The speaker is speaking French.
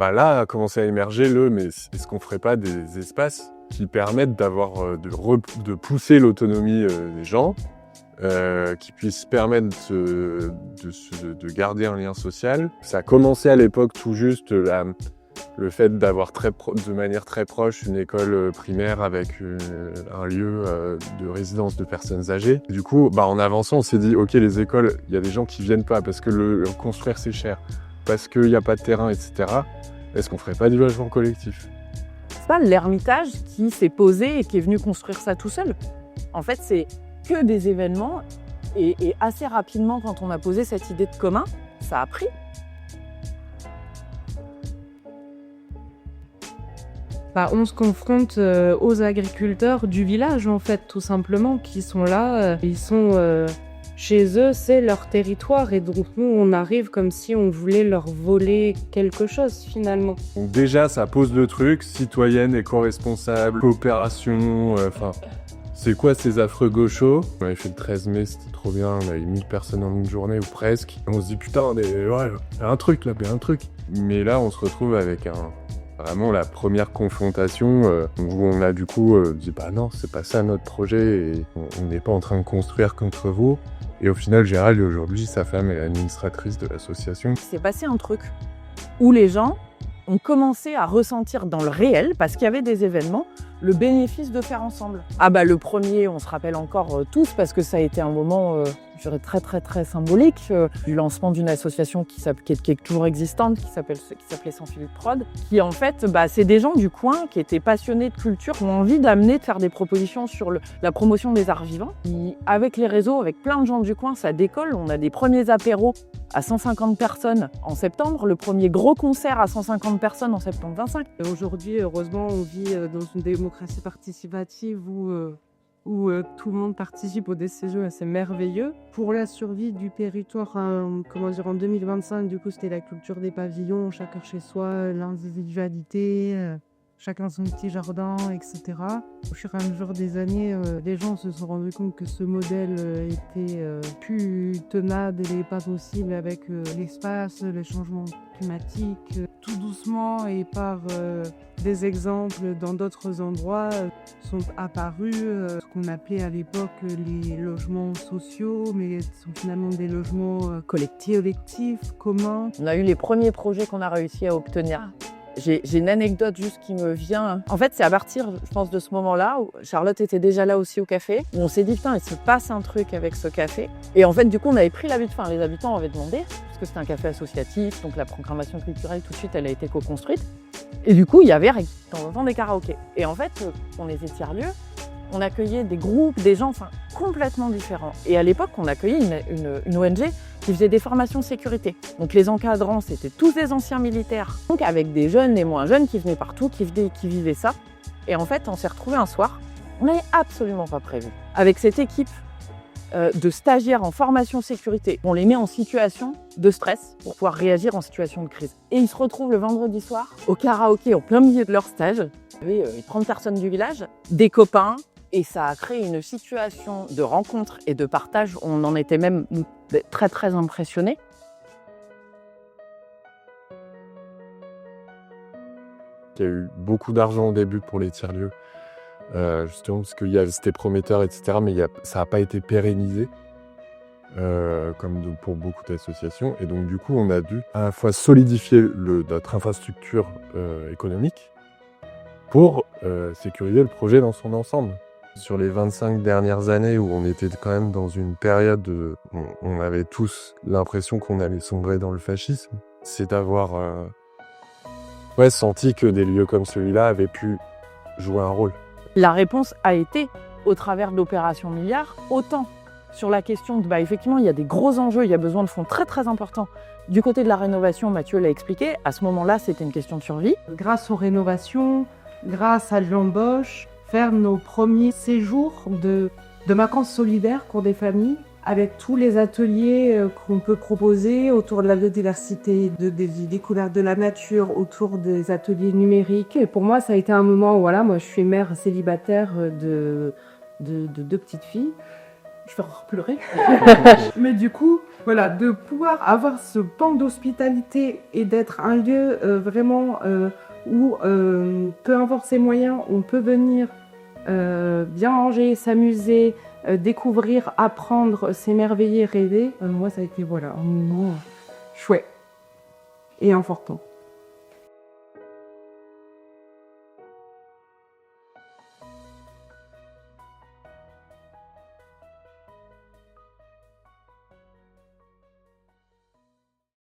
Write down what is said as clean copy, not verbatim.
Bah là a commencé à émerger mais est-ce qu'on ferait pas des espaces qui permettent d'avoir, de pousser l'autonomie des gens, qui puissent permettre de garder un lien social. Ça a commencé à l'époque tout juste le fait d'avoir de manière très proche une école primaire avec un lieu de résidence de personnes âgées. Du coup, en avançant, on s'est dit, ok, les écoles, il y a des gens qui viennent pas parce que construire c'est cher, parce qu'il n'y a pas de terrain, etc. Est-ce qu'on ferait pas du logement collectif ? C'est pas l'Ermitage qui s'est posé et qui est venu construire ça tout seul. En fait, c'est que des événements et assez rapidement, quand on a posé cette idée de commun, ça a pris. On se confronte aux agriculteurs du village, en fait, tout simplement, qui sont là. Ils sont chez eux, c'est leur territoire. Et donc, nous, on arrive comme si on voulait leur voler quelque chose, finalement. Donc déjà, ça pose le truc, citoyenne, éco-responsable, coopération, c'est quoi ces affreux gauchos ? On avait fait le 13 mai, c'était trop bien, on avait 1000 personnes en une journée, ou presque. On se dit, putain, il y a un truc là, il y a un truc. Mais là, on se retrouve avec vraiment la première confrontation où on a du coup dit, non, c'est pas ça notre projet, et on n'est pas en train de construire contre vous. Et au final, Gérald, aujourd'hui, sa femme est administratrice de l'association. Il s'est passé un truc où les gens ont commencé à ressentir dans le réel, parce qu'il y avait des événements, le bénéfice de faire ensemble. Le premier, on se rappelle encore tous, parce que ça a été un moment je dirais très très très symbolique, du lancement d'une association qui est toujours existante, qui s'appelait Sans Filet de Prod, qui en fait, c'est des gens du coin qui étaient passionnés de culture, qui ont envie d'amener, de faire des propositions sur la promotion des arts vivants. Et avec les réseaux, avec plein de gens du coin, ça décolle. On a des premiers apéros à 150 personnes en septembre, le premier gros concert à 150 personnes en septembre 25. Aujourd'hui, heureusement, on vit dans une démocratie participative où tout le monde participe au DCGE, c'est merveilleux. Pour la survie du territoire, en 2025, du coup, c'était la culture des pavillons, chacun chez soi, l'individualité, chacun son petit jardin, etc. Au fur et à mesure des années, les gens se sont rendus compte que ce modèle était plus tenable et pas possible avec l'espace, les changements climatiques. Tout doucement et par des exemples dans d'autres endroits sont apparus ce qu'on appelait à l'époque les logements sociaux, mais sont finalement des logements collectifs, communs. On a eu les premiers projets qu'on a réussi à obtenir. J'ai une anecdote juste qui me vient. En fait, c'est à partir, je pense, de ce moment-là, où Charlotte était déjà là aussi au café, où on s'est dit, putain, il se passe un truc avec ce café. Et en fait, du coup, on avait pris l'habitude, les habitants avaient demandé, parce que c'était un café associatif, donc la programmation culturelle, tout de suite, elle a été co-construite. Et du coup, il y avait de temps en temps des karaokés. Et en fait, on était tiers-lieux, on accueillait des groupes, des gens complètement différents. Et à l'époque, on accueillait une ONG qui faisait des formations sécurité. Donc les encadrants, c'était tous des anciens militaires. Donc avec des jeunes et moins jeunes qui venaient partout, qui vivaient ça. Et en fait, on s'est retrouvés un soir, on n'avait absolument pas prévu. Avec cette équipe de stagiaires en formation sécurité, on les met en situation de stress pour pouvoir réagir en situation de crise. Et ils se retrouvent le vendredi soir au karaoké, au plein milieu de leur stage. Il y avait 30 personnes du village, des copains, et ça a créé une situation de rencontre et de partage. On en était même très très impressionnés. Il y a eu beaucoup d'argent au début pour les tiers-lieux, justement parce que c'était prometteur, etc. Mais ça n'a pas été pérennisé, comme pour beaucoup d'associations. Et donc du coup, on a dû à la fois solidifier notre infrastructure économique pour sécuriser le projet dans son ensemble. Sur les 25 dernières années où on était quand même dans une période où on avait tous l'impression qu'on allait sombrer dans le fascisme, c'est d'avoir senti que des lieux comme celui-là avaient pu jouer un rôle. La réponse a été, au travers de l'opération Milliard, autant sur la question de, effectivement, il y a des gros enjeux, il y a besoin de fonds très très importants. Du côté de la rénovation, Mathieu l'a expliqué, à ce moment-là, c'était une question de survie. Grâce aux rénovations, grâce à l'embauche, faire nos premiers séjours de vacances solidaires pour des familles, avec tous les ateliers qu'on peut proposer autour de la biodiversité, des découvertes de la nature, autour des ateliers numériques. Et pour moi, ça a été un moment où, moi je suis mère célibataire de 2 petites filles. Je vais pleurer. Mais du coup, Voilà, de pouvoir avoir ce pan d'hospitalité et d'être un lieu vraiment où, peu importe ses moyens, on peut venir bien manger, s'amuser, découvrir, apprendre, s'émerveiller, rêver. Moi, ça a été voilà, un moment chouette et important.